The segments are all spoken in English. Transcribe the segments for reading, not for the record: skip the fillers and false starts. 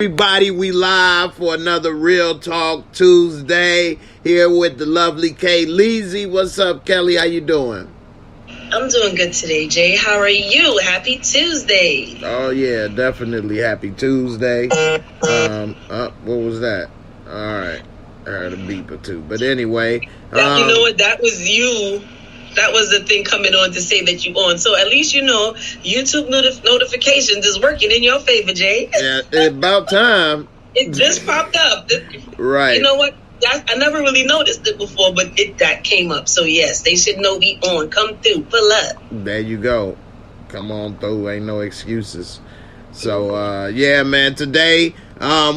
Everybody, we live for another Real Talk Tuesday here with the lovely Kay Leezy. What's up, Kelly? How you doing? I'm doing good today, Jay. How are you? Happy Tuesday. Oh yeah, definitely happy Tuesday. What was that? All right, I heard a beep or two, but anyway. You know what? That was you. That was the thing coming on to say that you on. So at least you know YouTube notifications is working in your favor, Jay. Yeah, about time. It just popped up. Right. You know what? I never really noticed it before, but that came up. So yes, they should know we on. Come through. Pull up. There you go. Come on through. Ain't no excuses. So yeah, man. Today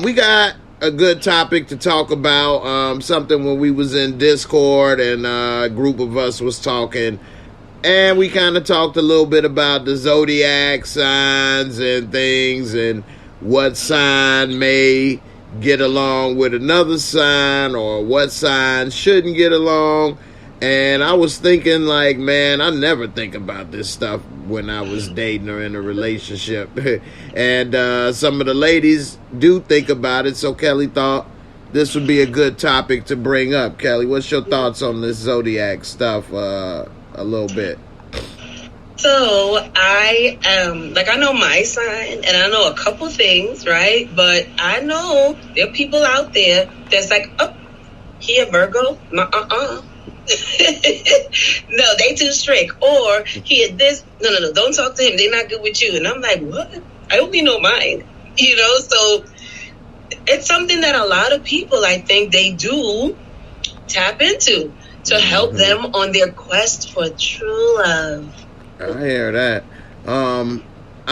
we got a good topic to talk about. Something when we was in Discord and a group of us was talking, and we kind of talked a little bit about the zodiac signs and things, and what sign may get along with another sign, or what sign shouldn't get along. And I was thinking, like, man, I never think about this stuff when I was dating or in a relationship. And some of the ladies do think about it. So Kelly thought this would be a good topic to bring up. Kelly, what's your thoughts on this zodiac stuff a little bit? So I know my sign and I know a couple things, right? But I know there are people out there that's like, oh, he a Virgo? No, they too strict. Or he had this. No, don't talk to him. They're not good with you. And I'm like, what? I only know mine. So it's something that a lot of people, I think, they do tap into to help them on their quest for true love. I hear that. I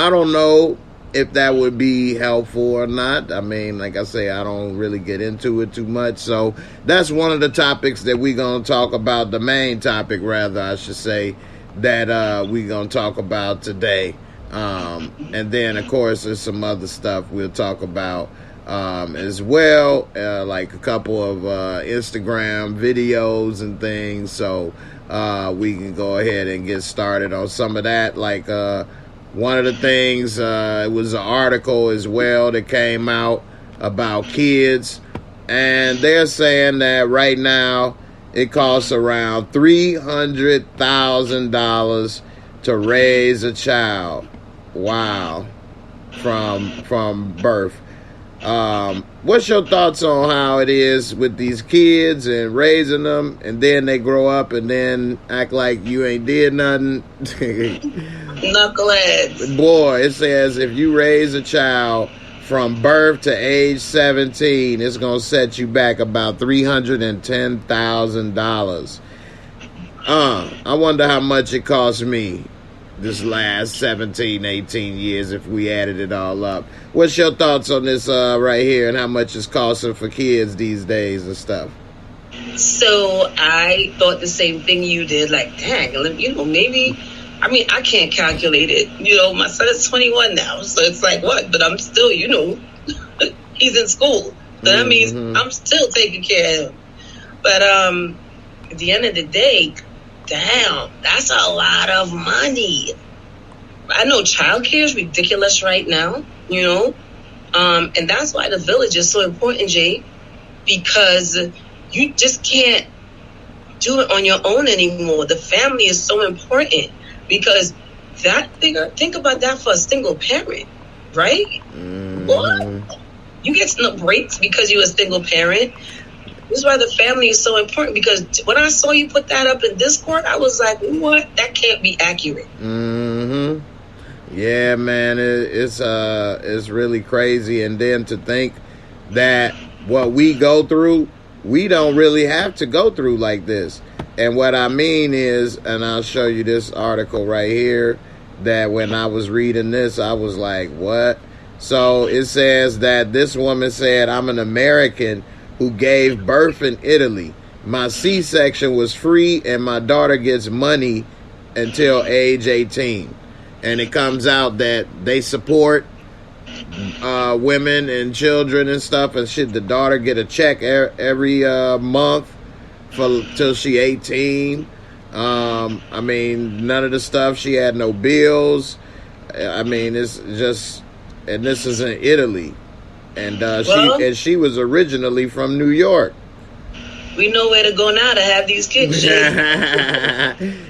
don't know if that would be helpful or not. I mean, like I say, I don't really get into it too much. So that's one of the topics that we're going to talk about, the main topic, rather, I should say, that we're going to talk about today. And then, of course, there's some other stuff we'll talk about as well, like a couple of Instagram videos and things. So we can go ahead and get started on some of that, like one of the things, it was an article as well that came out about kids, and they're saying that right now it costs around $300,000 to raise a child. Wow. From birth. What's your thoughts on how it is with these kids and raising them, and then they grow up and then act like you ain't did nothing? Knuckleheads. Boy, it says if you raise a child from birth to age 17, it's going to set you back about $310,000. I wonder how much it cost me this last 17, 18 years if we added it all up. What's your thoughts on this right here, and how much it's costing for kids these days and stuff? So I thought the same thing you did. Like, dang, maybe, I can't calculate it. My son is 21 now, so it's like, what? But I'm still, he's in school. So that means I'm still taking care of him. But at the end of the day, damn, that's a lot of money. I know childcare is ridiculous right now, and that's why the village is so important, Jay, because you just can't do it on your own anymore. The family is so important, because think about that for a single parent, right? What? You get no breaks because you're a single parent. This is why the family is so important, because when I saw you put that up in Discord, I was like, what? That can't be accurate. Yeah, man, it's really crazy. And then to think that what we go through, we don't really have to go through like this. And what I mean is, and I'll show you this article right here, that when I was reading this, I was like, what? So it says that this woman said, I'm an American who gave birth in Italy. My C-section was free, and my daughter gets money until age 18. And it comes out that they support women and children and stuff, and shit. The daughter get a check every month till she 18. None of the stuff. She had no bills. It's just, and this is in Italy. And Well, she was originally from New York. we know where to go now to have these kids.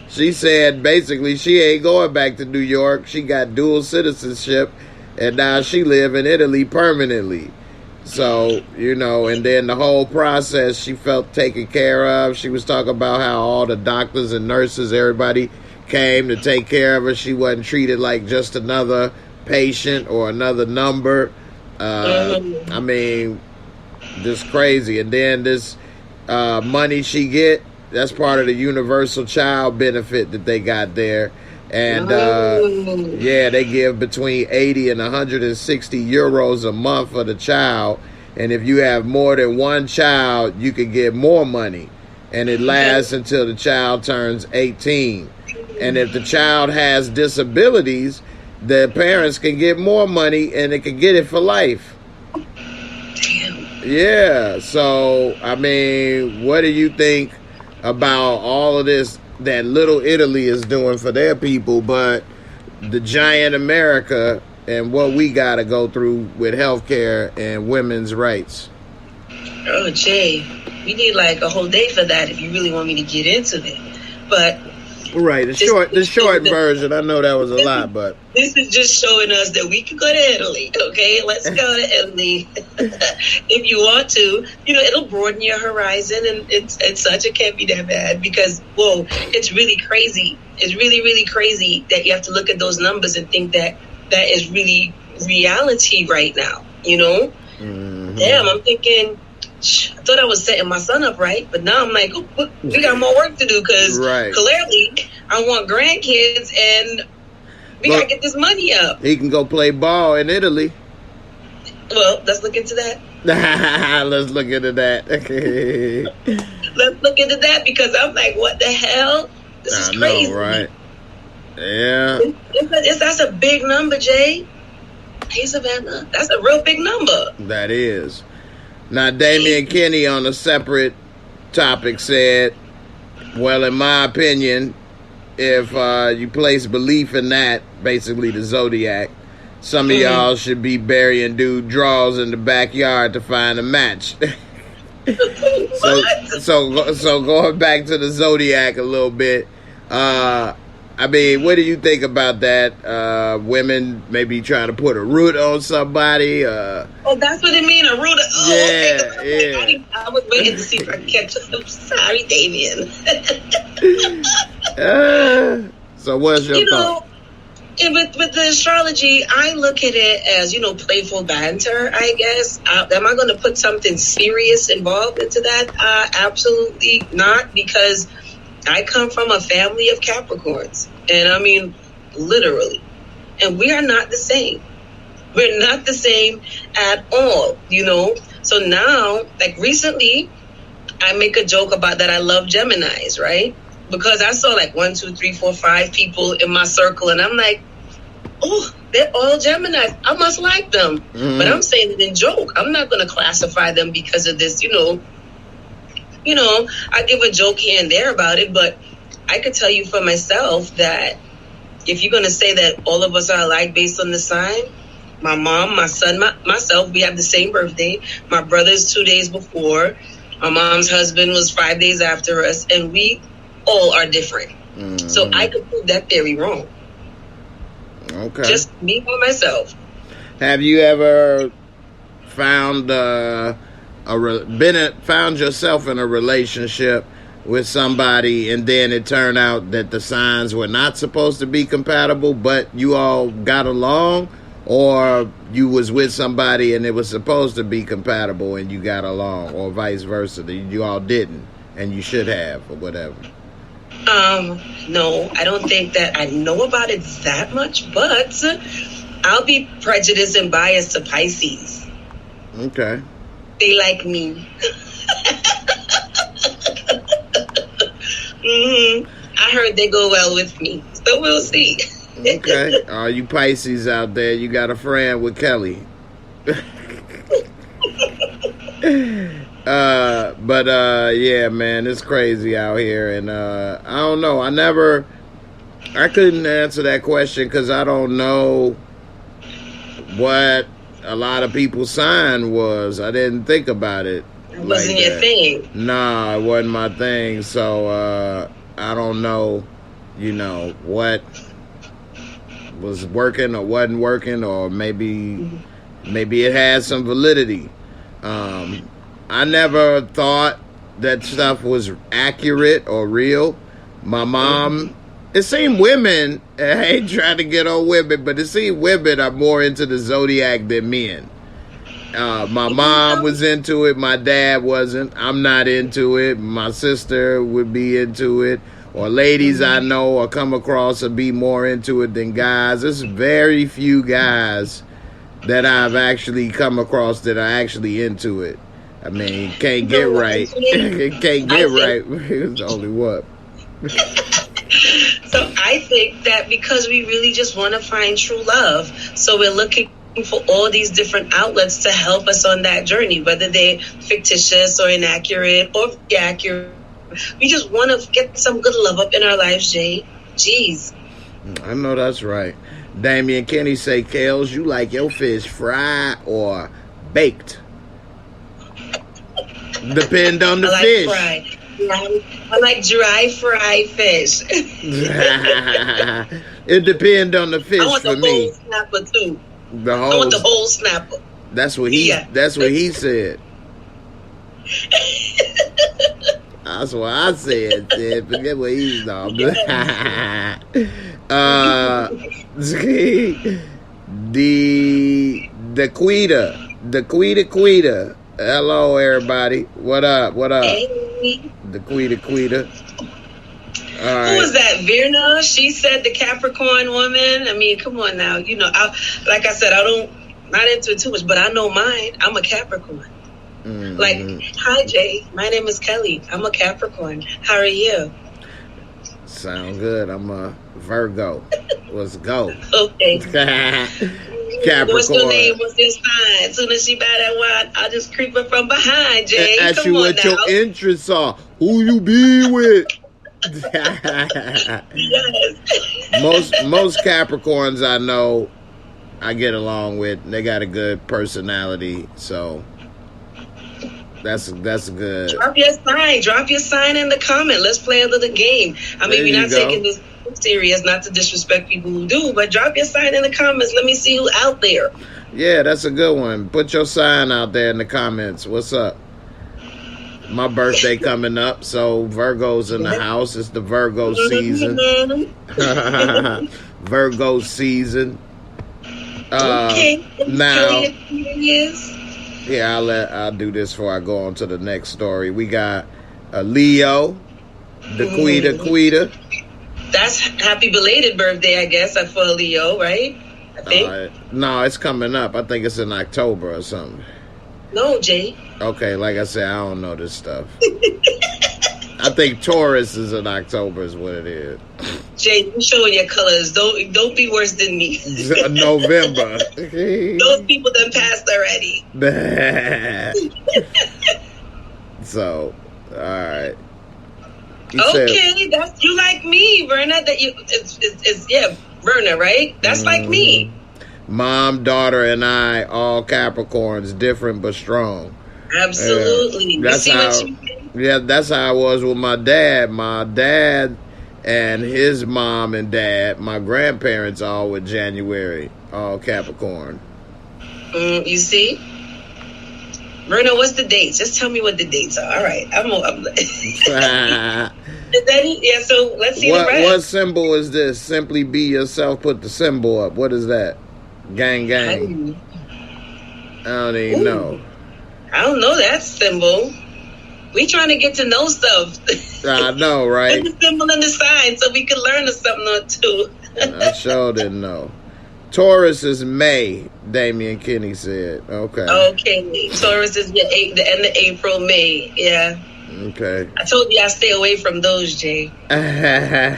She said basically she ain't going back to New York. She got dual citizenship, and now she live in Italy permanently. So, you know, and then the whole process, she felt taken care of. She was talking about how all the doctors and nurses, everybody came to take care of her. She wasn't treated like just another patient or another number. I mean, just crazy. And then this money she get, that's part of the universal child benefit that they got there. And yeah, they give between 80 and 160 euros a month for the child. And if you have more than one child, you can get more money. And it lasts until the child turns 18. And if the child has disabilities, the parents can get more money and they can get it for life. Yeah, so, I mean, what do you think about all of this that Little Italy is doing for their people, but the giant America and what we got to go through with healthcare and women's rights? Oh, Jay, we need like a whole day for that if you really want me to get into it. But right, the short version. I know that was a lot, but this is just showing us that we can go to Italy. Okay, let's go to Italy if you want to. You know, it'll broaden your horizon, and it's such it can't be that bad because whoa, it's really crazy. It's really really crazy that you have to look at those numbers and think that that is really reality right now. You know, damn, I'm thinking. I thought I was setting my son up right, but now I'm like, oh, we got more work to do because clearly I want grandkids and we got to get this money up. He can go play ball in Italy. Well, let's look into that. Let's look into that. Let's look into that because I'm like, what the hell? This is crazy. Know, right? Yeah. That's a big number, Jay. Hey, Savannah, that's a real big number. That is. Now, Damian Kinney on a separate topic said, well, in my opinion, if you place belief in that, basically the Zodiac, some of y'all should be burying dude drawers in the backyard to find a match. so going back to the Zodiac a little bit, I mean, what do you think about that? Women maybe trying to put a root on somebody? Oh, that's what it mean, a root? Oh, yeah, okay. I was waiting to see if I could catch it. I'm sorry, Damien. So what's your thought? With the astrology, I look at it as, playful banter, I guess. Am I going to put something serious involved into that? Absolutely not, because I come from a family of Capricorns, and I mean, literally. And we are not the same. We're not the same at all, So now, like recently, I make a joke about that I love Geminis, right? Because I saw like 1, 2, 3, 4, 5 people in my circle, and I'm like, oh, they're all Geminis. I must like them. Mm-hmm. But I'm saying it in joke. I'm not going to classify them because of this, I give a joke here and there about it, but I could tell you for myself that if you're going to say that all of us are alike based on the sign, my mom, my son, myself, we have the same birthday. My brother's 2 days before. My mom's husband was 5 days after us, and we all are different. Mm-hmm. So I could prove that theory wrong. Okay. Just me by myself. Have you ever found found yourself in a relationship with somebody and then it turned out that the signs were not supposed to be compatible, but you all got along, or you was with somebody and it was supposed to be compatible and you got along, or vice versa, you all didn't and you should have, or whatever? No, I don't think that I know about it that much, but I'll be prejudiced and biased to Pisces. Okay. They like me. I heard they go well with me, so we'll see. Okay. All you Pisces out there, you got a friend with Kelly. Yeah, man, it's crazy out here, and I don't know. I couldn't answer that question because I don't know what a lot of people's sign was. I didn't think about it. It wasn't your thing. Nah, it wasn't my thing. So I don't know, what was working or wasn't working, or maybe it had some validity. I never thought that stuff was accurate or real. My mom, it seemed women, I ain't trying to get on women, but it seemed women are more into the zodiac than men. My mom was into it. My dad wasn't. I'm not into it. My sister would be into it. Or ladies I know or come across would be more into it than guys. There's very few guys that I've actually come across that are actually into it. I mean, can't get right. Can't get right. It's only what. So I think that because we really just want to find true love, so we're looking for all these different outlets to help us on that journey, whether they're fictitious or inaccurate or accurate. We just want to get some good love up in our lives, Jay. Jeez. I know that's right. Damian Kenny say, Kales, you like your fish fried or baked? Depend on the fish. Fried. I like dry fried fish. It depends on the fish for me. I want the whole snapper too. I want the whole snapper. That's what he. Yeah. That's what he said. That's what I said. Forget what he's on. The Quita. Hello, everybody. What up? Hey. The Quita. All right. Who was that? Virna? She said the Capricorn woman. I mean, come on now. Like I said, not into it too much, but I know mine. I'm a Capricorn. Mm-hmm. Like, hi, Jay. My name is Kelly. I'm a Capricorn. How are you? Sound good. I'm a Virgo. Let's go. Okay. Capricorn. What's your name? What's your sign? As soon as she buy that wine, I'll just creep her from behind, Jay. Ask you what your interests are. Who you be with? Yes. Most Capricorns I know, I get along with. They got a good personality, so that's good. Drop your sign in the comment. Let's play a little game. I mean, we're not taking this serious, not to disrespect people who do, but drop your sign in the comments. Let me see who's out there. Yeah, that's a good one. Put your sign out there in the comments. What's up? My birthday coming up, so Virgo's in the house. It's the Virgo season. Virgo season. Okay. Now, yeah, I'll do this before I go on to the next story. We got a Leo, the Quita. That's happy belated birthday, I guess, for a Leo, right? I think. No, it's coming up. I think it's in October or something. No, Jay. Okay, like I said, I don't know this stuff. I think Taurus is in October is what it is. Jay, you showing your colors. Don't be worse than me. November. Those people done passed already. So, all right. That's you like me, Verna. Verna, right? That's like me. Mom, daughter, and I, all Capricorns, different but strong. Absolutely. That's how I was with my dad. My dad and his mom and dad, my grandparents, all with January, all Capricorn. You see? Verna, what's the dates? Just tell me what the dates are. All right. I'm so let's see the rest. What symbol is this? Simply be yourself. Put the symbol up. What is that? Gang. I don't even know. I don't know that symbol. We trying to get to know stuff. I know, right? Put the symbol and the sign so we can learn something or two. I sure didn't know. Taurus is May, Damian Kenny said. Okay. Taurus is the end of April, May. Yeah. Okay. I told you I stay away from those, Jay. Yeah.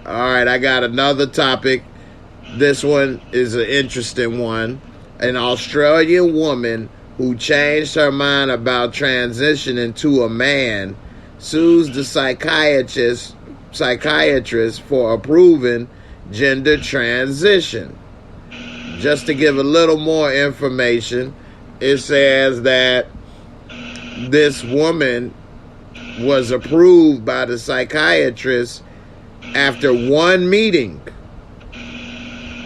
All right, I got another topic. This one is an interesting one. An Australian woman who changed her mind about transitioning to a man sues the psychiatrist for approving gender transition. just to give a little more information, it says that this woman was approved by the psychiatrist after one meeting.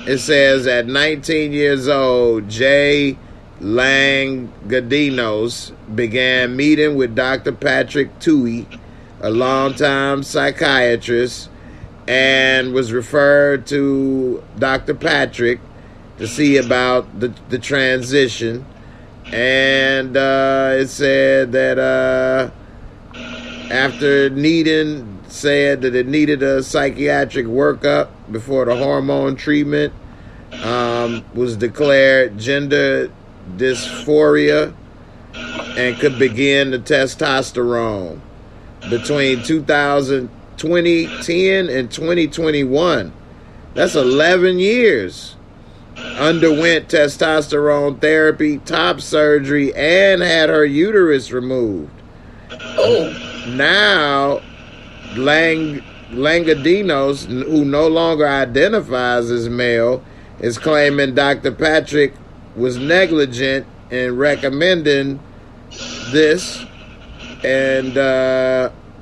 It says at 19 years old, Jay Langadinos began meeting with Dr. Patrick Toohey, a longtime psychiatrist, and was referred to Dr. Patrick to see about the transition. And it said that after said that it needed a psychiatric workup before the hormone treatment, was declared gender dysphoria and could begin the testosterone. Between 2010 and 2021, that's 11 years, underwent testosterone therapy, top surgery, and had her uterus removed. Oh. Now, Langadinos, who no longer identifies as male, is claiming Dr. Patrick was negligent in recommending this. And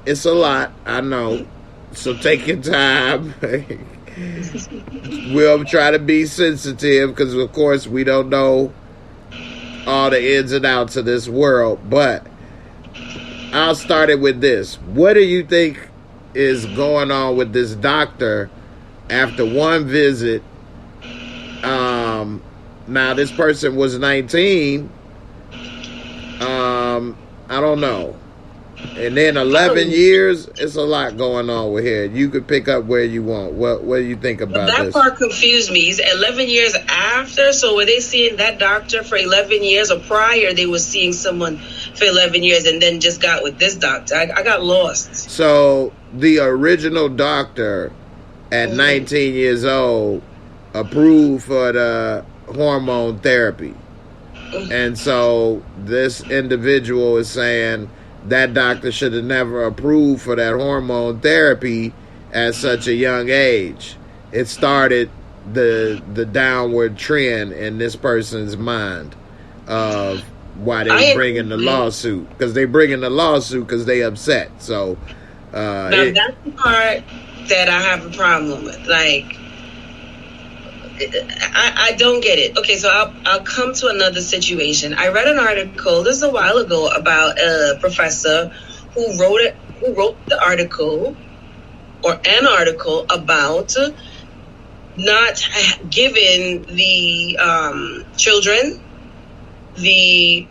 it's a lot, I know. So take your time. We'll try to be sensitive because, of course, we don't know all the ins and outs of this world. But I'll start it with this. What do you think is going on with this doctor after one visit? Now, this person was 19. I don't know. And then 11 years, it's a lot going on with here. You could pick up where you want. What do you think about that this? That part confused me. He's 11 years after, so were they seeing that doctor for 11 years, or prior they were seeing someone for 11 years and then just got with this doctor? I got lost. So the original doctor at 19 years old approved for the hormone therapy. And so this individual is saying that doctor should have never approved for that hormone therapy at such a young age. It started the downward trend in this person's mind of why they're bringing the lawsuit. Because they bringing the lawsuit because they upset. So now that's the part that I have a problem with. Like, I don't get it. Okay, so I'll come to another situation. I read an article this a while ago about a professor who wrote the article, or an article, about not giving the children the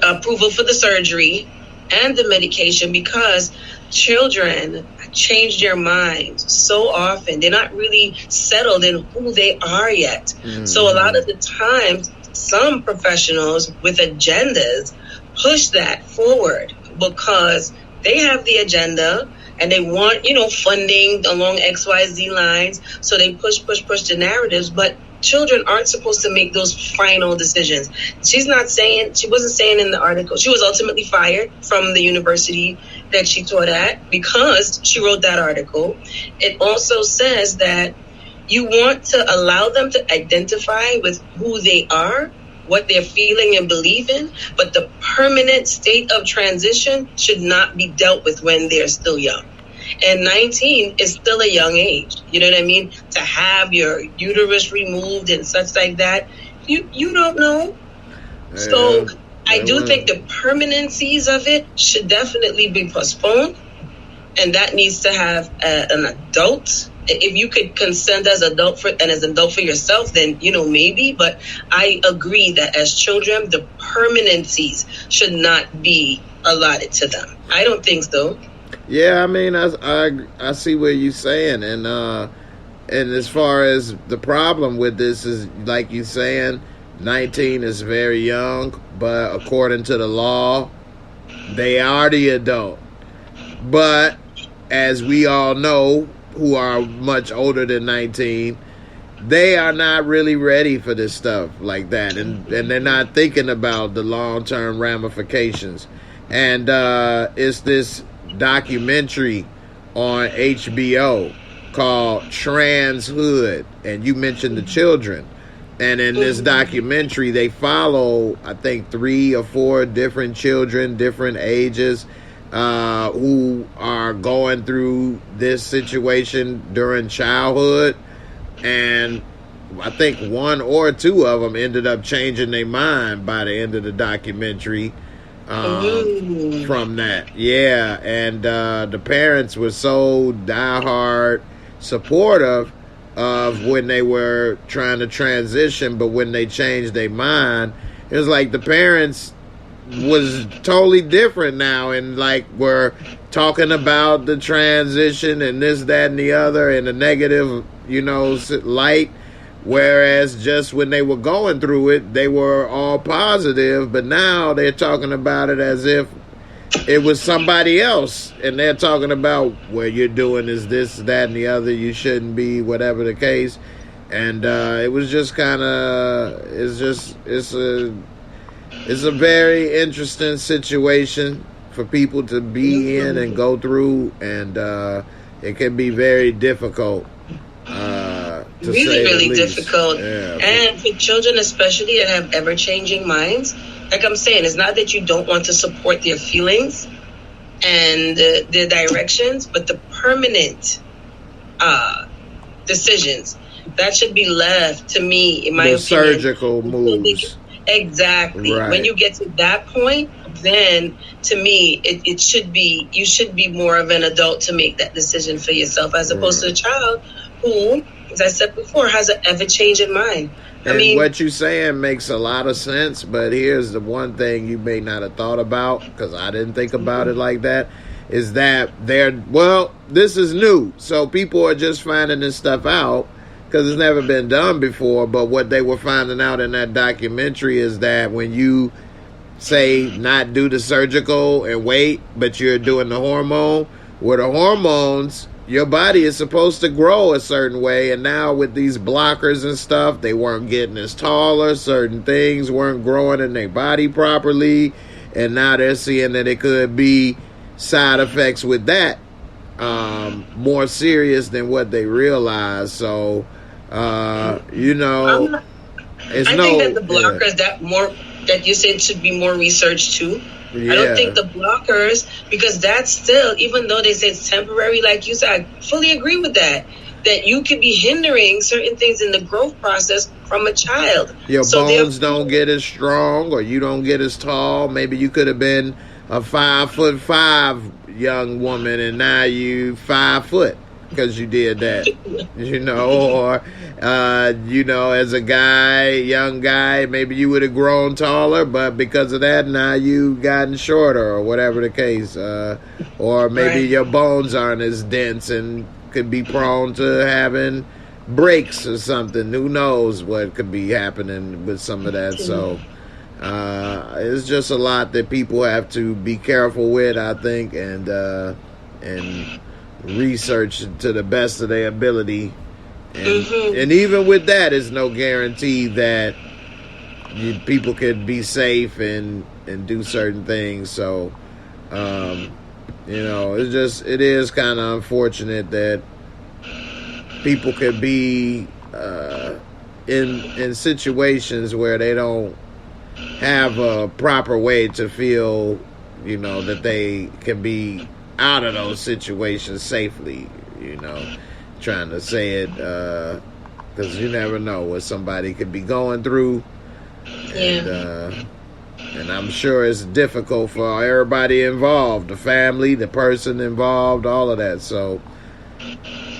approval for the surgery and the medication because children change their minds so often. They're not really settled in who they are yet. Mm-hmm. So a lot of the times, some professionals with agendas push that forward because they have the agenda and they want, funding along XYZ lines. So they push the narratives, but children aren't supposed to make those final decisions. She wasn't saying in the article, she was ultimately fired from the university that she taught at because she wrote that article. It also says that you want to allow them to identify with who they are, what they're feeling and believing, but the permanent state of transition should not be dealt with when they're still young. And 19 is still a young age. You know what I mean? To have your uterus removed and such like that, you don't know. Yeah, so I do think the permanencies of it should definitely be postponed. And that needs to have an adult. If you could consent as an adult for yourself, then, maybe. But I agree that as children, the permanencies should not be allotted to them. I don't think so. Yeah, I mean, I see what you're saying, and as far as the problem with this is, like you're saying, 19 is very young, but according to the law, they are the adult. But as we all know, who are much older than 19, they are not really ready for this stuff like that, and they're not thinking about the long-term ramifications. And it's this documentary on HBO called Transhood, and you mentioned the children. And in this documentary, they follow, I think, 3 or 4 different children, different ages, who are going through this situation during childhood. And I think 1 or 2 of them ended up changing their mind by the end of the documentary from that. Yeah, and the parents were so diehard supportive of when they were trying to transition, but when they changed their mind, it was like the parents was totally different now, and like were talking about the transition and this, that, and the other in a negative, light, whereas just when they were going through it, they were all positive, but now they're talking about it as if it was somebody else, and they're talking about what you're doing is this, that, and the other, you shouldn't be, whatever the case. And it was just kind of, it's a very interesting situation for people to be in and go through, and it can be very difficult. Really difficult. Yeah. And for children especially that have ever-changing minds, like I'm saying, it's not that you don't want to support their feelings and their directions, but the permanent decisions, that should be left, to me, in my opinion. Surgical moves. Exactly. Right. When you get to that point, then, to me, it should be, you should be more of an adult to make that decision for yourself, as opposed to a child who, as I said before, has an ever-changing mind. And what you're saying makes a lot of sense, but here's the one thing you may not have thought about, because I didn't think about it like that, is that this is new. So people are just finding this stuff out because it's never been done before. But what they were finding out in that documentary is that when you say not do the surgical and wait, but you're doing the hormone, where the hormones, your body is supposed to grow a certain way, and now with these blockers and stuff, they weren't getting as taller, certain things weren't growing in their body properly, and now they're seeing that it could be side effects with that, more serious than what they realized. So, I think that the blockers that you said should be more researched too. Yeah. I don't think the blockers, because that's still, even though they say it's temporary, like you said, I fully agree with that you could be hindering certain things in the growth process from a child. Your bones don't get as strong, or you don't get as tall. Maybe you could have been a 5'5" young woman, and now you 5 foot because you did that, or as a young guy, maybe you would have grown taller, but because of that, now you've gotten shorter, or whatever the case, or maybe your bones aren't as dense and could be prone to having breaks or something. Who knows what could be happening with some of that. So it's just a lot that people have to be careful with, I think, and research to the best of their ability, and even with that, it's no guarantee that people could be safe and do certain things. So it is kind of unfortunate that people could be in situations where they don't have a proper way to feel that they can be out of those situations safely, trying to say it, because you never know what somebody could be going through, and I'm sure it's difficult for everybody involved, the family, the person involved, all of that. So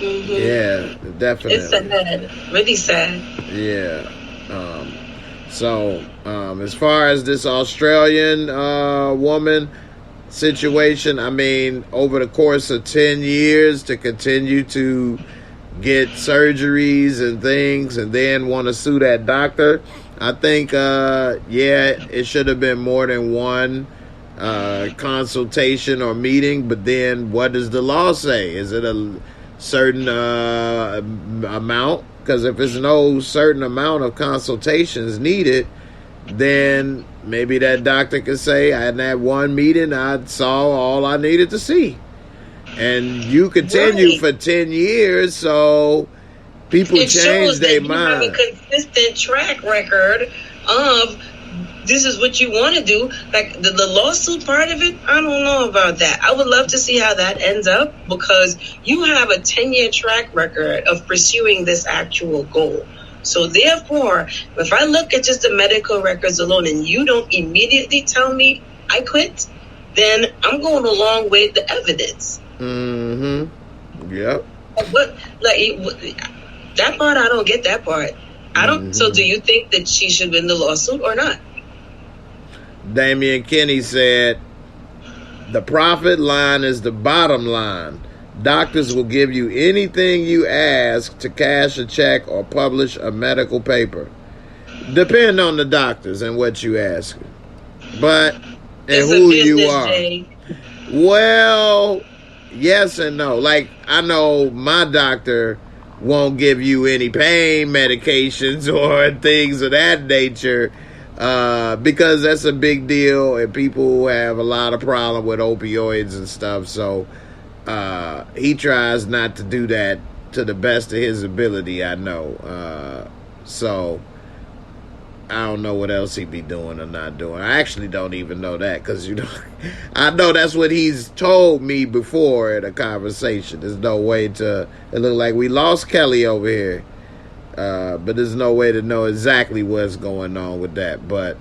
yeah, definitely, it's sad, really sad. Yeah. As far as this Australian woman situation, I mean, over the course of 10 years to continue to get surgeries and things and then want to sue that doctor, I think, it should have been more than one consultation or meeting. But then what does the law say? Is it a certain amount? Because if there's no certain amount of consultations needed, then maybe that doctor could say, in that one meeting, I saw all I needed to see. And you continue for 10 years, so people change their mind. You have a consistent track record of this is what you want to do. Like the lawsuit part of it, I don't know about that. I would love to see how that ends up, because you have a 10-year track record of pursuing this actual goal. So therefore, if I look at just the medical records alone and you don't immediately tell me I quit, then I'm going along with the evidence. Mm-hmm. Yep. But that part, I don't get that part. I don't. Mm-hmm. So do you think that she should win the lawsuit or not? Damian Kinney said, the profit line is the bottom line. Doctors will give you anything you ask to cash a check or publish a medical paper. Depend on the doctors and what you ask. But, and who you are. Day. Well, yes and no. Like, I know my doctor won't give you any pain medications or things of that nature, because that's a big deal and people have a lot of problem with opioids and stuff. So he tries not to do that to the best of his ability, I know. So I don't know what else he'd be doing or not doing. I actually don't even know that, because I know that's what he's told me before in a conversation. There's no way to. It look like we lost Kelly over here, but there's no way to know exactly what's going on with that. But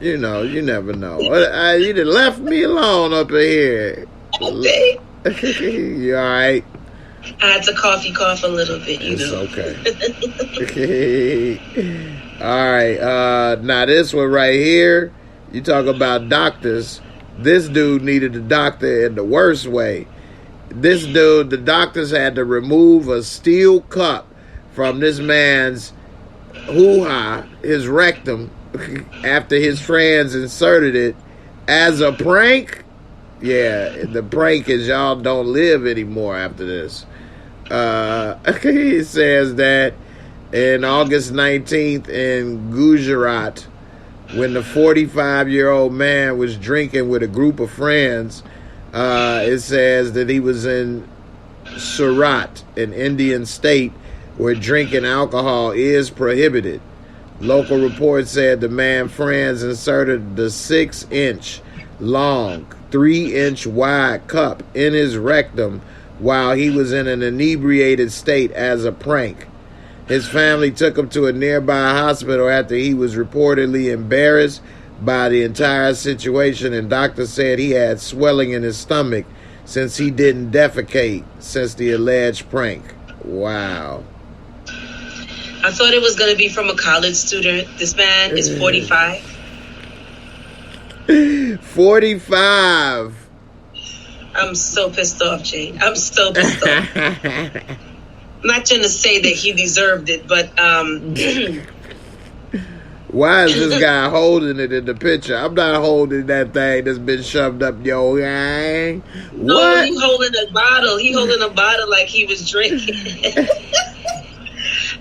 you never know. You done left me alone up in here. Okay. You all right? I had to cough a little bit. It's okay. All right, now this one right here, you talk about doctors. This dude needed a doctor in the worst way. This dude, the doctors had to remove a steel cup from this man's hoo-ha, his rectum, after his friends inserted it as a prank. Yeah, the prank is y'all don't live anymore after this. He says that in August 19th in Gujarat, when the 45-year-old man was drinking with a group of friends, it says that he was in Surat, an Indian state where drinking alcohol is prohibited. Local reports said the man's friends inserted the 6-inch long, 3-inch wide cup in his rectum while he was in an inebriated state as a prank. His family took him to a nearby hospital after he was reportedly embarrassed by the entire situation, and doctors said he had swelling in his stomach since he didn't defecate since the alleged prank. Wow. I thought it was going to be from a college student. This man is 45. 45. I'm so pissed off, Jay. I'm so pissed off. I'm not trying to say that he deserved it, but why is this guy holding it in the picture? I'm not holding that thing that's been shoved up your guy. No, he's holding a bottle. He holding a bottle like he was drinking.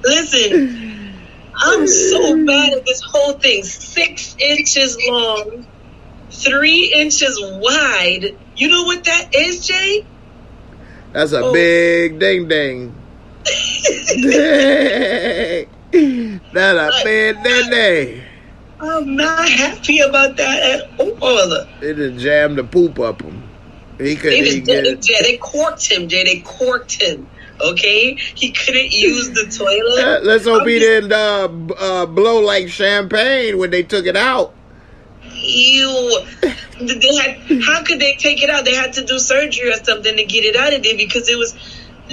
Listen, I'm so bad at this whole thing. 6 inches long, 3 inches wide. You know what that is, Jay? That's a big ding-ding. That's a big ding-ding. I'm not happy about that at all. They just jammed the poop up him. He couldn't get it. They corked him, Jay. They corked him. Okay? He couldn't use the toilet. Let's hope he didn't blow like champagne when they took it out. Ew. How could they take it out? They had to do surgery or something to get it out of there, because it was...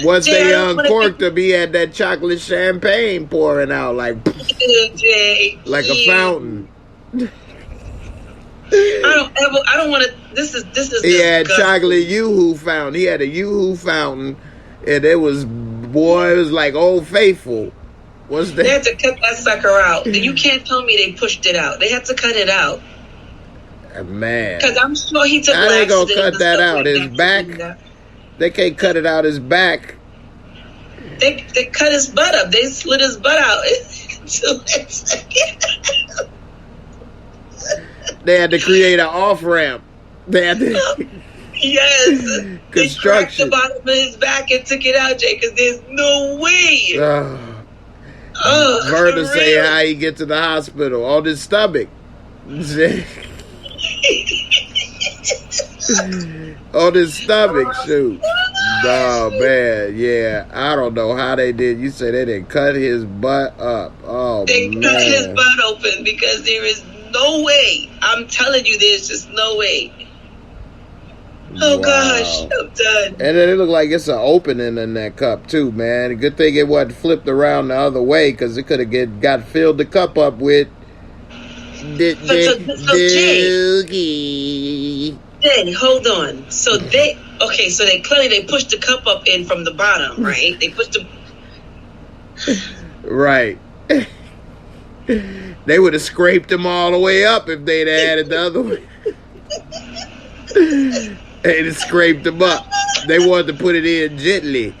Once Jay, they uncorked him, he had that chocolate champagne pouring out like Jay, like a fountain. I don't want to. This is. He had chocolate Yoo-hoo fountain. He had a Yoo-hoo fountain, and it was like Old Faithful. What's that? They had to cut that sucker out. You can't tell me they pushed it out. They had to cut it out. Man, because I'm sure he took. How they gonna cut that out? His back. They can't cut it out his back. They cut his butt up. They slit his butt out. They had to create an off ramp. They had to. Yes. They cracked the Construction. bottom of his back and took it out, Jay, because there's no way. Verta say real. how he get to the hospital on his stomach. On his stomach, shoot. Oh man, yeah. I don't know how they did. You say they didn't cut his butt up. Oh They man. cut his butt open because there is no way. I'm telling you, there's just no way. Oh Wow. gosh, I'm done. And then it looked like it's an opening in that cup too, man. Good thing it wasn't flipped around the other way, because it could have got filled the cup up with Doogie. Jay, hold on. So they clearly they pushed the cup up in from the bottom, right? They pushed the Right. They would have scraped them all the way up if they'd had it the other way. They'd have scraped them up. They wanted to put it in gently,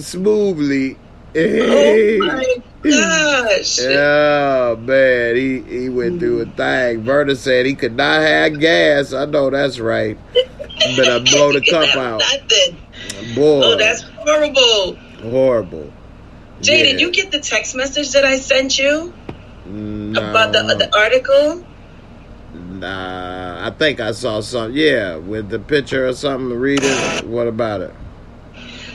smoothly. Oh my gosh. Oh man, he went through a thing. Verta said he could not have gas. I know that's right. Better blow the cup out. Nothing. Boy. Oh, that's horrible. Horrible. Jay, Yeah. did you get the text message that I sent you No. about the article? Nah, I think I saw something. Yeah, with the picture or something. Read it. What about it?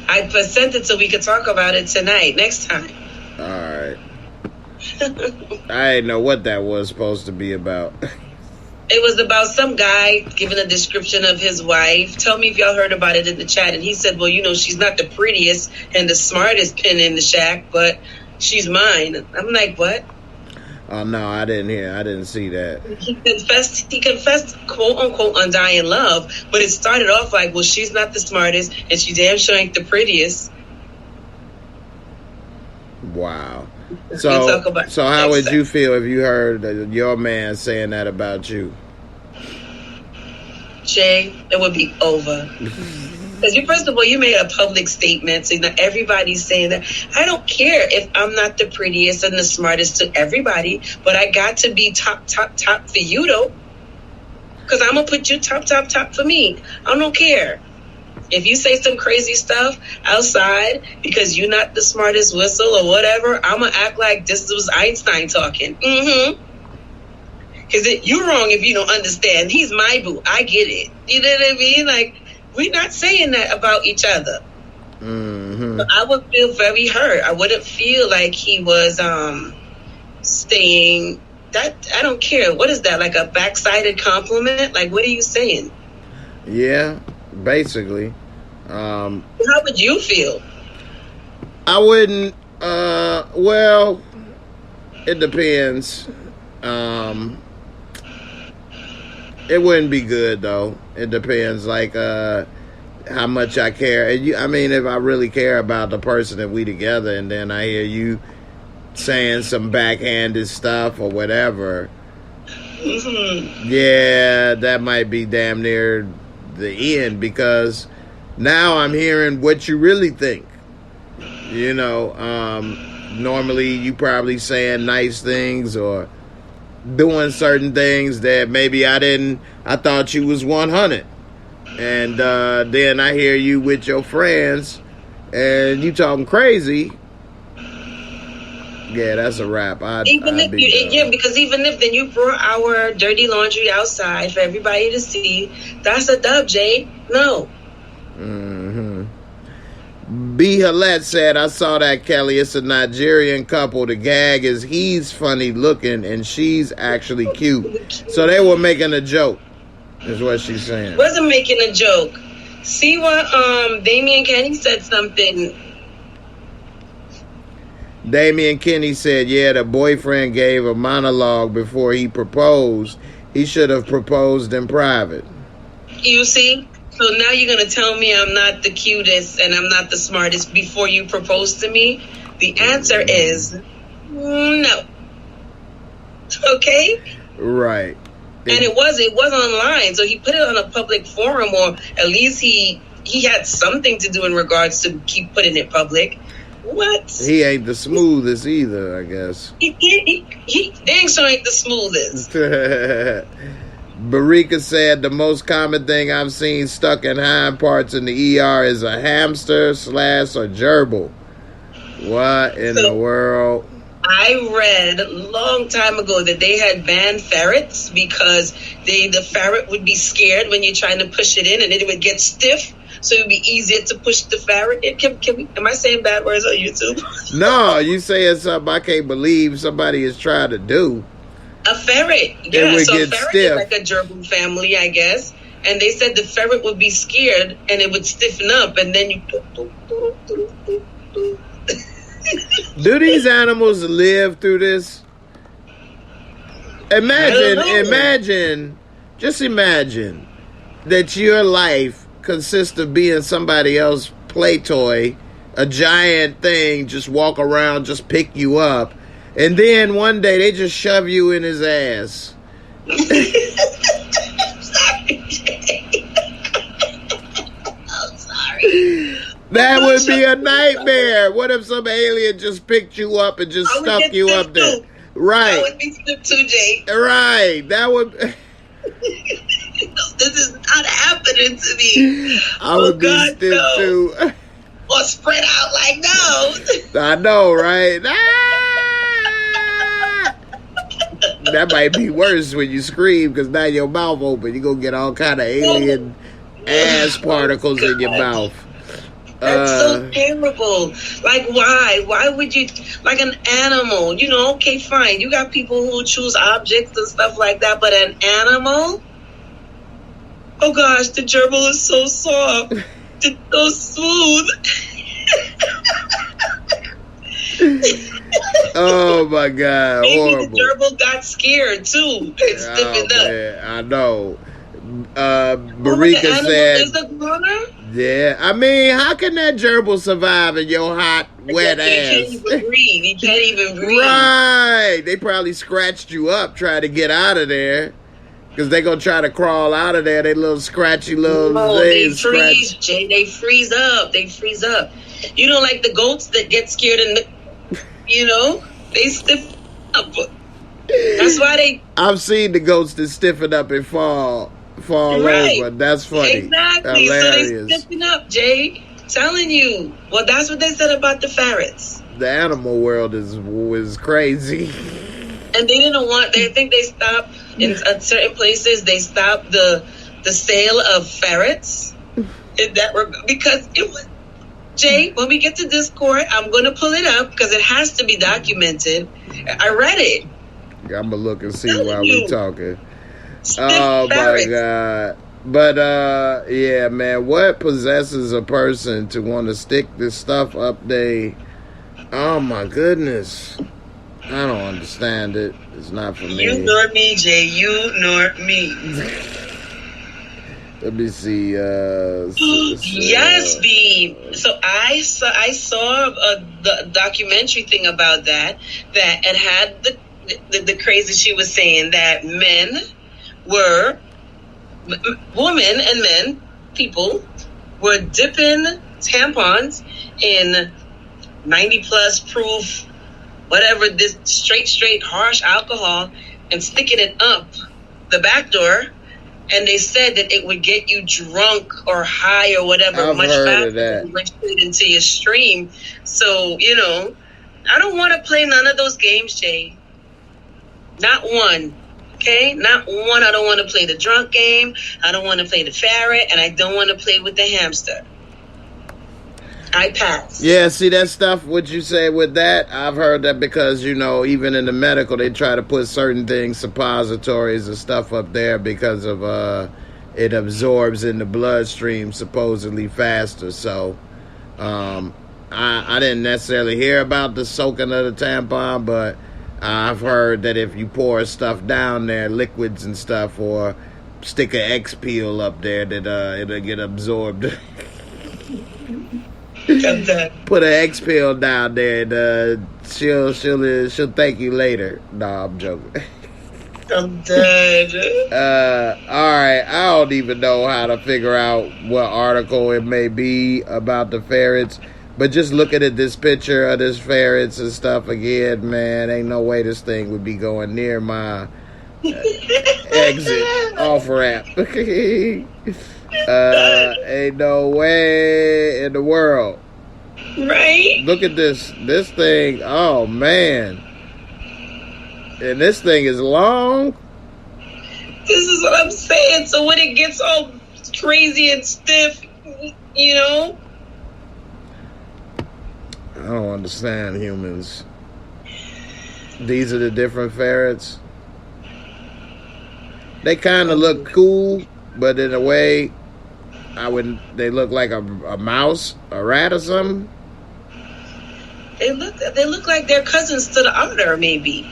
I sent it so we could talk about it tonight, next time. All right. I didn't know what that was supposed to be about. It was about some guy giving a description of his wife. Tell me if y'all heard about it in the chat. And he said, well, you know, she's not the prettiest and the smartest pin in the shack, but she's mine. I'm like, what? Oh no, I didn't see that. He confessed, quote unquote, undying love, but it started off like, well, she's not the smartest and she damn sure ain't the prettiest. Wow. We'll So talk about how next would time. you feel if you heard your man saying that about you? Jay, it would be over. Because first of all, you made a public statement, so everybody's saying that. I don't care if I'm not the prettiest and the smartest to everybody, but I got to be top for you, though. Because I'm going to put you top for me. I don't care. If you say some crazy stuff outside because you're not the smartest whistle or whatever, I'm going to act like this was Einstein talking. Mm-hmm. Because you're wrong if you don't understand. He's my boo. I get it. You know what I mean? Like, we're not saying that about each other. Mm-hmm. So I would feel very hurt. I wouldn't feel like he was saying that. I don't care. What is that? Like a backsided compliment? Like, what are you saying? Yeah, basically. How would you feel? I wouldn't. Well, it depends. It wouldn't be good though. It depends, like how much I care. I mean, if I really care about the person that we together, and then I hear you saying some backhanded stuff or whatever, yeah, that might be damn near the end, because now I'm hearing what you really think. You know, normally you probably saying nice things or doing certain things that maybe I thought you was 100. And then I hear you with your friends and you talking crazy. Yeah, that's a wrap. Because even if then you brought our dirty laundry outside for everybody to see, that's a dub, Jay. No. Mm-hmm. B. Hillette said, I saw that, Kelly. It's a Nigerian couple. The gag is he's funny looking and she's actually cute. So they were making a joke, is what she's saying. Wasn't making a joke. See what Damian Kenny said something. Damian Kenny said, yeah, the boyfriend gave a monologue before he proposed. He should have proposed in private. You see? So now you're going to tell me I'm not the cutest and I'm not the smartest before you propose to me? The answer is no. Okay? Right. And it was online, so he put it on a public forum, or at least he had something to do in regards to keep putting it public. What? He ain't the smoothest either, I guess. He dang sure ain't the smoothest. Barika said the most common thing I've seen stuck in hind parts in the ER is a hamster, slash, or gerbil. What in the world? I read a long time ago that they had banned ferrets because the ferret would be scared when you're trying to push it in, and then it would get stiff, so it would be easier to push the ferret in. Am I saying bad words on YouTube? No, you saying something I can't believe somebody is trying to do. A ferret. Yeah, so a ferret is like a gerbil family, I guess. And they said the ferret would be scared and it would stiffen up, and then you... Do these animals live through this? Imagine that your life consists of being somebody else's play toy, a giant thing, just walk around, just pick you up, and then one day they just shove you in his ass. I'm sorry, Jay. I'm sorry. That would be a nightmare. What if some alien just picked you up and just stuck you up there? Too. Right. That would be stiff too, Jay. Right. That would... This is not happening to me. I would be stiff too. Or spread out like no. I know, right? That might be worse when you scream, because now your mouth open. You're going to get all kind of alien ass particles in your mouth. That's so terrible. Like, why? Why would you, like an animal, okay, fine. You got people who choose objects and stuff like that, but an animal? Oh gosh, the gerbil is so soft. It's so smooth. Oh my God, maybe horrible. The gerbil got scared too. It's stiffened up. Man, I know. Barika said, is the goner? yeah, I mean, how can that gerbil survive in your hot, wet ass? He can't even breathe. Right. They probably scratched you up trying to get out of there. Because they going to try to crawl out of there. They little scratchy little things. They freeze, Jay. They freeze up. You know, like the goats that get scared and, they stiffen up. That's why they... I've seen the goats that stiffen up and fall right. over. That's funny. Exactly. Hilarious. So they stiffen up, Jay. Telling you. Well, that's what they said about the ferrets. The animal world is crazy. And they didn't want... I think they stopped... In certain places, they stopped the sale of ferrets. Because it was... Jay, when we get to Discord, I'm going to pull it up because it has to be documented. I read it. I'm going to look and see while we talking. Oh, my God. But, yeah, man, what possesses a person to want to stick this stuff up they... Oh, my goodness. I don't understand it. It's not for me. You nor me, Jay. You nor me. Let me see. Yes, B. So I saw the documentary thing about that it had the crazy she was saying that women and men, people, were dipping tampons in 90 plus proof, whatever, this straight harsh alcohol, and sticking it up the back door. And they said that it would get you drunk or high or whatever I've much heard faster of that. than you went straight into your stream. So, I don't want to play none of those games, Jay. Not one. Okay? Not one. I don't want to play the drunk game. I don't want to play the ferret. And I don't want to play with the hamster. I pass. Yeah, see that stuff, what you say with that, I've heard that because, even in the medical, they try to put certain things, suppositories and stuff up there because of it absorbs in the bloodstream supposedly faster. So I didn't necessarily hear about the soaking of the tampon, but I've heard that if you pour stuff down there, liquids and stuff, or stick an X peel up there, that it'll get absorbed. Put an X pill down there, and she'll thank you later. Nah, I'm joking. I'm dead. All right, I don't even know how to figure out what article it may be about the ferrets, but just looking at this picture of this ferrets and stuff again, man, ain't no way this thing would be going near my Exit. Off ramp. Ain't no way in the world. Right? Look at this thing. Oh, man. And this thing is long. This is what I'm saying. So when it gets all crazy and stiff, you know? I don't understand humans. These are the different ferrets. They kind of look cool, but in a way, they look like a mouse, a rat or something. They look like they're cousins to the otter, maybe.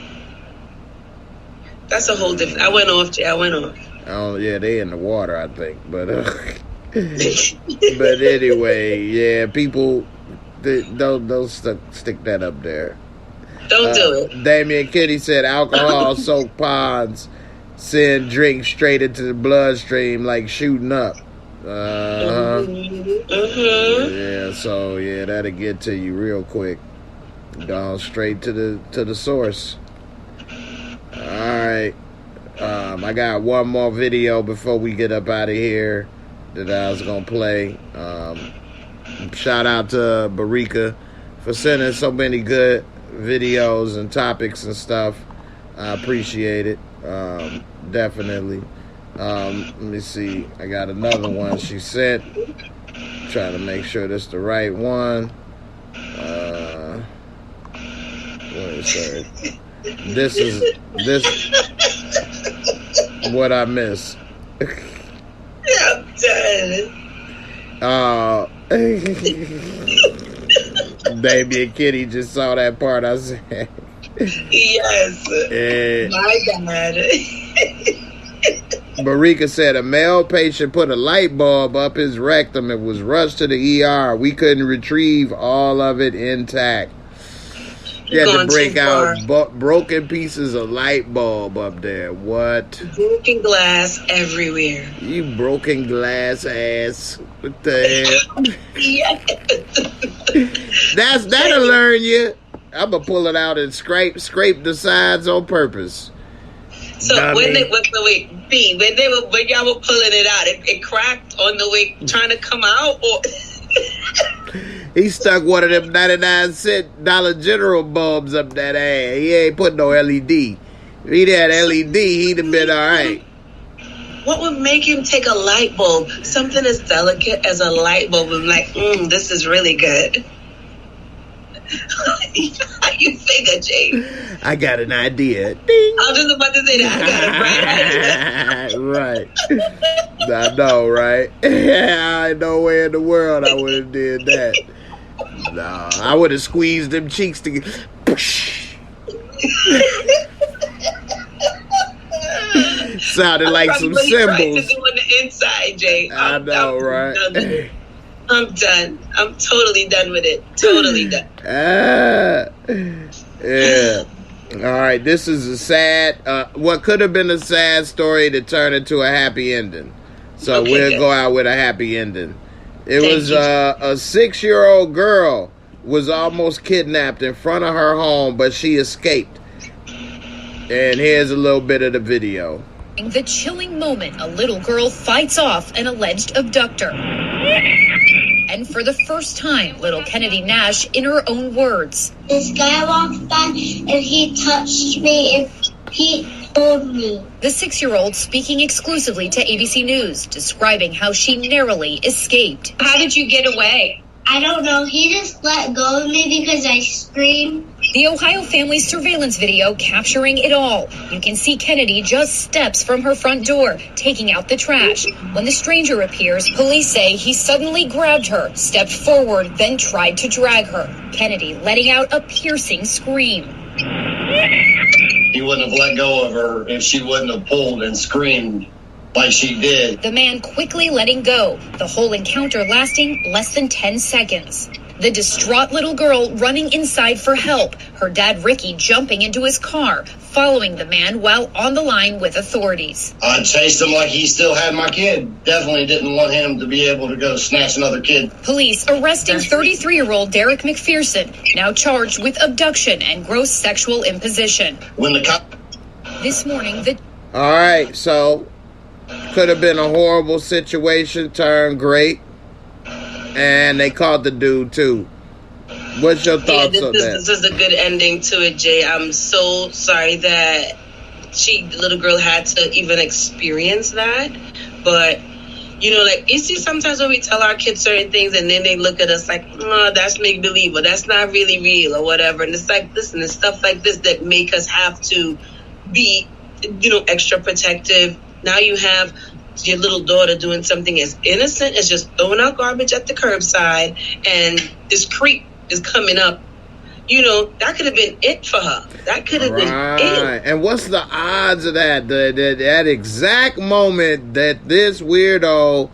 That's a whole different. I went off, Jay. Oh yeah, they in the water, I think. But but anyway, yeah, people, don't stick that up there. Don't do it. Damien Kitty said alcohol soaked ponds send drink straight into the bloodstream like shooting up. Yeah, so yeah, that'll get to you real quick. Gone straight to the source. All right. I got one more video before we get up out of here that I was gonna play. Shout out to Barika for sending so many good videos and topics and stuff. I appreciate it. Definitely. Let me see. I got another one she sent. Trying to make sure this the right one. What is that? This what I missed. I'm done. Baby and Kitty just saw that part I said. Yes. My God. Marika said a male patient put a light bulb up his rectum and was rushed to the ER. We couldn't retrieve all of it intact. You had to break out broken pieces of light bulb up there. What? Broken glass everywhere. You broken glass ass. What the hell? Yes. That'll learn you. I'm going to pull it out and scrape the sides on purpose. So when y'all were pulling it out, it cracked on the way trying to come out, or he stuck one of them 99-cent Dollar General bulbs up that ass. He ain't put no LED. If he'd had LED, he'd have been all right. What would make him take a light bulb? Something as delicate as a light bulb. I'm like, this is really good. How you figure, Jay? I got an idea. Ding. I was just about to say that. I got a bright idea. Right. I know, right? I ain't no way in the world I would have did that. No, I would have squeezed them cheeks together. Sounded like some cymbals. On the inside, Jay. I know, right? I'm done. I'm totally done with it. Totally done. Yeah. All right. This is a sad, what could have been a sad story to turn into a happy ending. So Okay, we'll good. go out with a happy ending. It Thank was you. a 6-year-old girl was almost kidnapped in front of her home, but she escaped. And here's a little bit of the video. The chilling moment a little girl fights off an alleged abductor. And for the first time, little Kennedy Nash, in her own words. This guy walked by and he touched me and he told me. The 6-year-old speaking exclusively to ABC News, describing how she narrowly escaped. How did you get away? I don't know. He just let go of me because I screamed. The Ohio family's surveillance video capturing it all. You can see Kennedy just steps from her front door, taking out the trash. When the stranger appears, police say he suddenly grabbed her, stepped forward, then tried to drag her. Kennedy letting out a piercing scream. He wouldn't have let go of her if she wouldn't have pulled and screamed like she did. The man quickly letting go, the whole encounter lasting less than 10 seconds. The distraught little girl running inside for help, her dad Ricky jumping into his car, following the man while on the line with authorities. I chased him like he still had my kid. Definitely didn't want him to be able to go snatch another kid. Police arresting 33-year-old Derek McPherson, now charged with abduction and gross sexual imposition. When the cop This morning, the All right, so could have been a horrible situation, turned great, and they caught the dude too. What's your thoughts on that? This is a good ending to it, Jay. I'm so sorry that the little girl had to even experience that. But, you know, like, you see sometimes when we tell our kids certain things and then they look at us like, oh, that's make-believe, or that's not really real, or whatever. And it's like, listen, it's stuff like this that make us have to be, you know, extra protective. Now you have your little daughter doing something as innocent as just throwing out garbage at the curbside, and this creep is coming up. You know, that could have been it for her. That could have been it. And what's the odds of that? That exact moment that this weirdo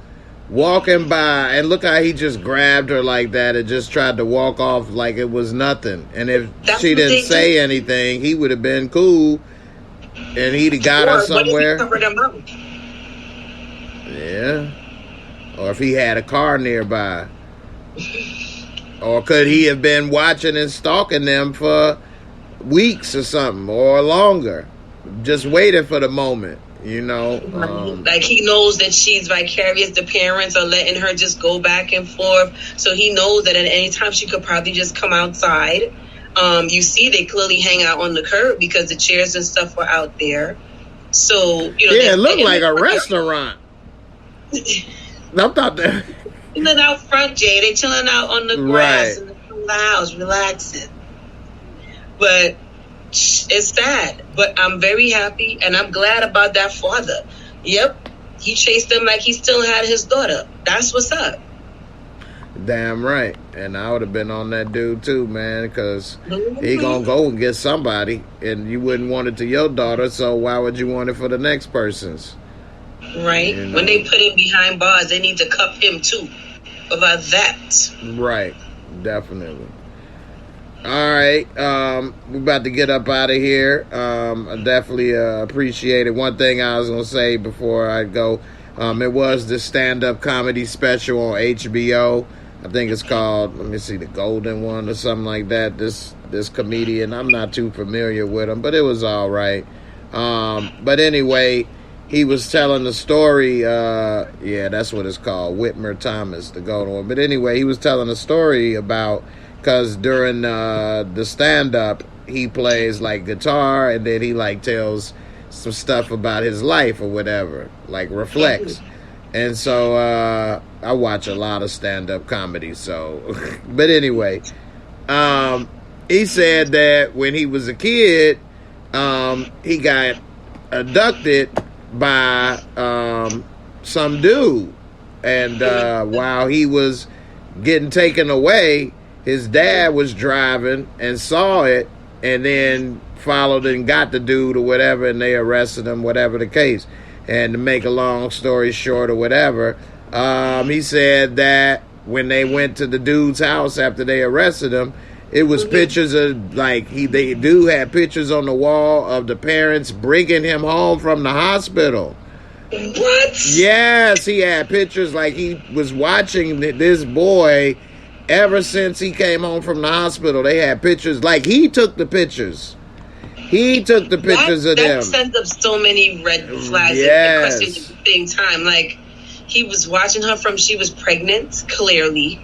walking by, and look how he just grabbed her like that and just tried to walk off like it was nothing. And if she didn't say anything, he would have been cool, and he'd have got her somewhere. Yeah. Or if he had a car nearby. Or could he have been watching and stalking them for weeks or something, or longer, just waiting for the moment, you know? Like, he knows that she's vicarious. The parents are letting her just go back and forth. So he knows that at any time she could probably just come outside. You see, they clearly hang out on the curb because the chairs and stuff were out there. So, you know. Yeah, it looked like a restaurant. I thought that. Chilling out front, Jay. They chilling out on the grass in the house, relaxing. But it's sad. But I'm very happy, and I'm glad about that father. Yep, he chased him like he still had his daughter. That's what's up. Damn right. And I would have been on that dude too, man, because he gonna go and get somebody, and you wouldn't want it to your daughter, so why would you want it for the next person's? Right. You know? When they put him behind bars, they need to cuff him too. About that. Right. Definitely. All right. We're about to get up out of here. I definitely appreciate it. One thing I was going to say before I go, it was the stand-up comedy special on HBO. I think it's called, let me see, The Golden One or something like that. This comedian, I'm not too familiar with him, but it was all right. But anyway, he was telling the story, yeah, that's what it's called, Whitmer Thomas, The Golden One. But anyway, he was telling a story about, because during the stand-up, he plays, like, guitar, and then he, like, tells some stuff about his life or whatever, like, reflects. And so, I watch a lot of stand-up comedy, so, but anyway, he said that when he was a kid, he got abducted by some dude, and while he was getting taken away, his dad was driving and saw it, and then followed and got the dude or whatever, and they arrested him, whatever the case. And to make a long story short or whatever, he said that when they went to the dude's house after they arrested him, it was pictures of, like, they do have pictures on the wall of the parents bringing him home from the hospital. What? Yes, he had pictures, like he was watching this boy ever since he came home from the hospital. They had pictures, like he took the pictures. He took the pictures of them. That sends up so many red flags and questions at the same time. Like, he was watching her from she was pregnant, clearly.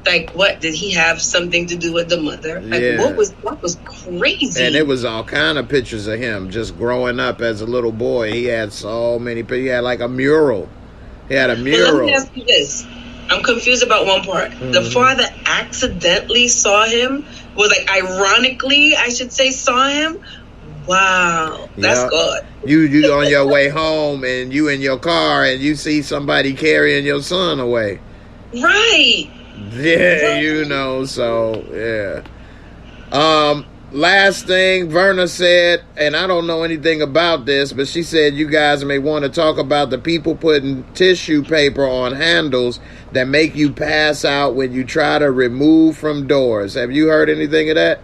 Like, what? Did he have something to do with the mother? Like, what was crazy? And it was all kind of pictures of him just growing up as a little boy. He had so many pictures. He had like a mural. He had a mural. But let me ask you this. I'm confused about one part. Mm-hmm. The father accidentally saw him, was like, ironically, I should say, saw him. Wow, that's good. You on your way home, and you in your car, and you see somebody carrying your son away. Right. Yeah, you know, so, yeah. Last thing, Verna said, and I don't know anything about this, but she said you guys may want to talk about the people putting tissue paper on handles that make you pass out when you try to remove from doors. Have you heard anything of that?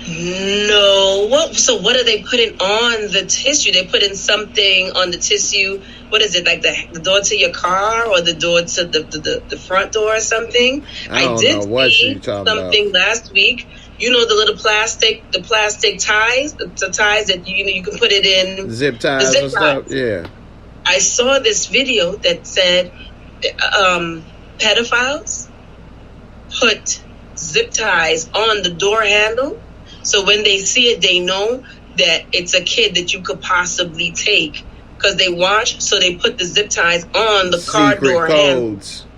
No. So what are they putting on the tissue? They putting something on the tissue. What is it, like the door to your car or the door to the front door or something? I did see something last week you know, the little plastic ties, the ties that you can put it in zip ties and stuff. Yeah. I saw this video that said pedophiles put zip ties on the door handle, so when they see it, they know that it's a kid that you could possibly take, because they watch. So they put the zip ties on the car door codes. handle.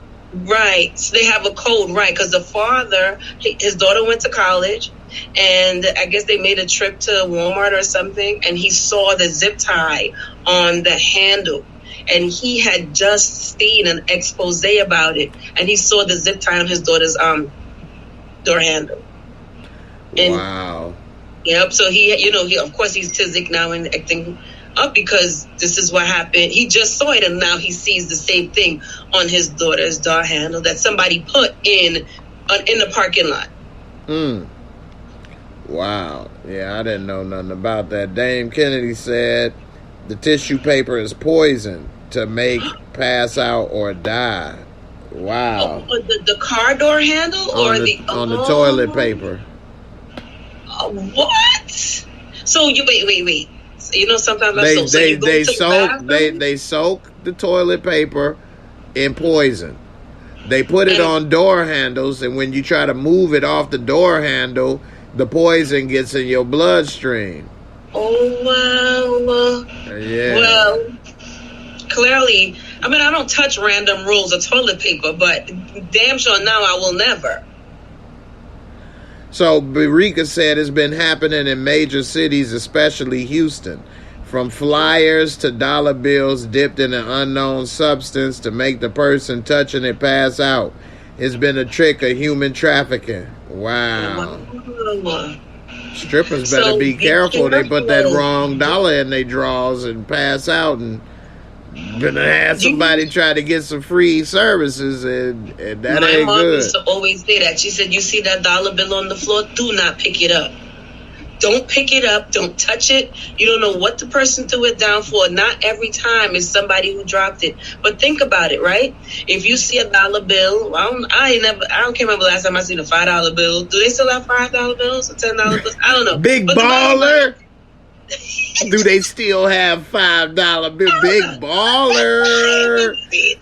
Right. So they have a code, right? Because the father, his daughter went to college, and I guess they made a trip to Walmart or something, and he saw the zip tie on the handle. And he had just seen an expose about it, and he saw the zip tie on his daughter's door handle. And, wow. Yep. So he of course he's tizzic now and acting up, because this is what happened. He just saw it, and now he sees the same thing on his daughter's door handle that somebody put in the parking lot. Wow. Yeah, I didn't know nothing about that. Dame Kennedy said the tissue paper is poison to make pass out or die. Wow. Oh, the car door handle on the toilet paper. What? So you wait. You know, sometimes they soak the toilet paper in poison. They put it on door handles, and when you try to move it off the door handle, the poison gets in your bloodstream. Oh wow. Yeah. Well, clearly, I mean, I don't touch random rolls of toilet paper, but damn sure now I will never. So Barika said it's been happening in major cities, especially Houston, from flyers to dollar bills dipped in an unknown substance to make the person touching it pass out. It's been a trick of human trafficking. Wow. Strippers better be careful. They put that wrong dollar in their drawers and pass out, and gonna have somebody try to get some free services, and that my ain't mom good. used to always say that. She said, you see that dollar bill on the floor, do not pick it up. Don't pick it up. Don't touch it. You don't know what the person threw it down for. Not every time is somebody who dropped it. But think about it, right? If you see a dollar bill, I don't remember last time I seen a $5 bill. Do they still have $5 bills or $10 bills? I don't know. Big baller. Do they still have $5 bill? Big baller.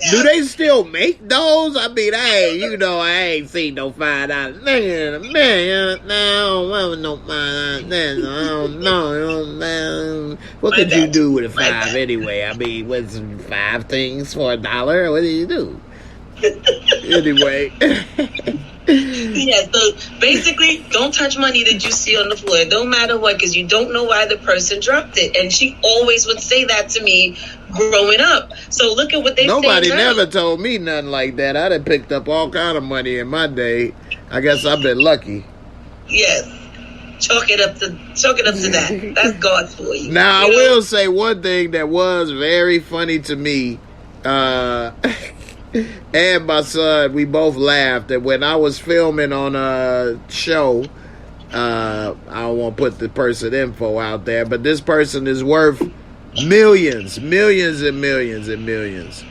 Do they still make those? I mean, I ain't seen no $5. Man, no, no $5. I don't know. What could you do with a $5 anyway? I mean, what's 5 things for $1? What do you do? Anyway. Yeah, so basically, don't touch money that you see on the floor. It don't matter what, because you don't know why the person dropped it. And she always would say that to me growing up. So look at what they say. Nobody never told me nothing like that. I done picked up all kind of money in my day. I guess I've been lucky. Yes. Chalk it up to that. That's God for you. Now, I will say one thing that was very funny to me. And my son, we both laughed that when I was filming on a show, I don't want to put the person info out there, but this person is worth millions and millions and millions.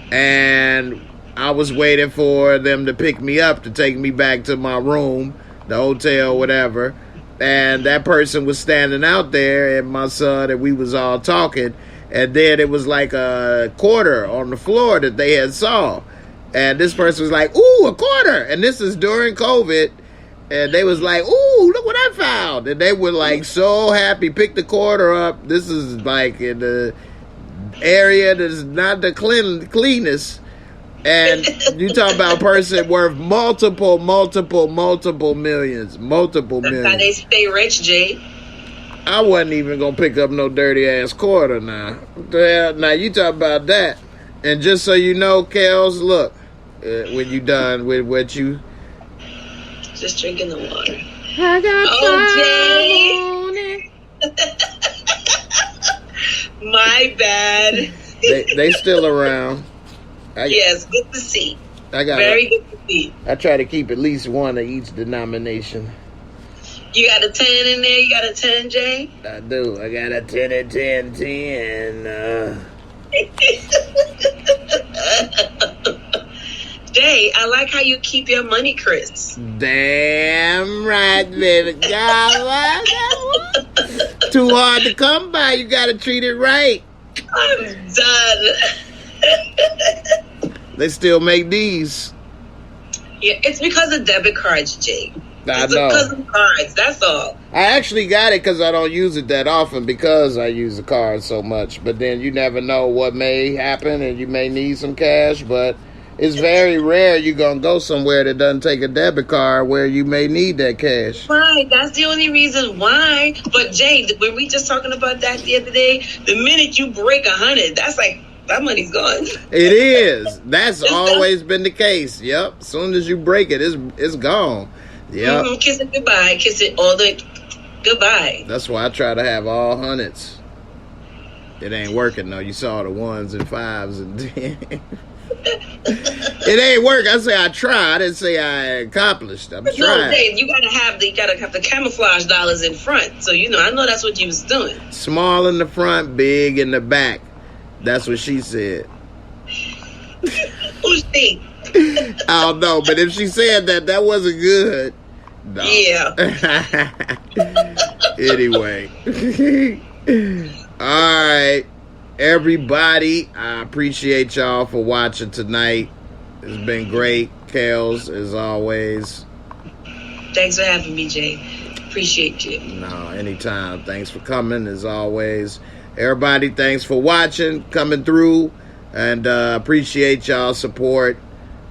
And I was waiting for them to pick me up to take me back to my room, the hotel, whatever. And that person was standing out there, and my son, and we was all talking. And then it was like a quarter on the floor that they had saw. And this person was like, ooh, a quarter. And this is during COVID. And they was like, ooh, look what I found. And they were like so happy, picked the quarter up. This is like in the area that's not the cleanest. And you talk about a person worth multiple millions. That's how they stay rich, Jay. I wasn't even going to pick up no dirty-ass quarter now. Now, you talk about that. And just so you know, Kels, look, when you done with what you... Just drinking the water. I got My bad. They still around. Yes, good to see. Very good to see. I try to keep at least one of each denomination. You got a 10 in there? You got a 10, Jay? I do. I got a 10 and 10, 10. Jay, I like how you keep your money, Chris. Damn right, baby. Too hard to come by. You got to treat it right. I'm done. They still make these. Yeah, it's because of debit cards, Jay. It's because of cards. That's all. I actually got it because I don't use it that often because I use the card so much. But then you never know what may happen and you may need some cash. But it's very rare you're going to go somewhere that doesn't take a debit card where you may need that cash. Right. That's the only reason why. But, Jay, when we just talking about that the other day, the minute you break 100, that's like, that money's gone. It is. That's always been the case. Yep. As soon as you break it, it's gone. Yep. Mm-hmm. Kiss it goodbye. Kiss it all the goodbye. That's why I try to have all hundreds. It ain't working though. You saw the ones and fives and it ain't work. I say I tried. I didn't say I accomplished. I'm trying. No, Dave, you gotta have the camouflage dollars in front. So I know that's what you was doing. Small in the front, big in the back. That's what she said. Who's she? I don't know, but if she said that wasn't good. No. Yeah. Anyway. All right. Everybody, I appreciate y'all for watching tonight. It's been great. Kels, as always. Thanks for having me, Jay. Appreciate you. No, anytime. Thanks for coming, as always. Everybody, thanks for watching, coming through, and appreciate y'all's support.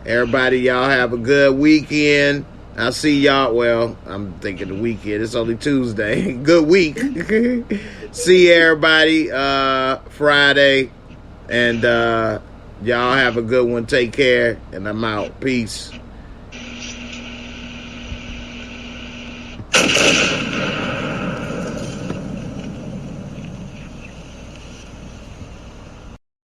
Everybody, y'all have a good weekend. I'll see y'all. Well, I'm thinking the weekend. It's only Tuesday. Good week. See everybody Friday. And y'all have a good one. Take care. And I'm out. Peace.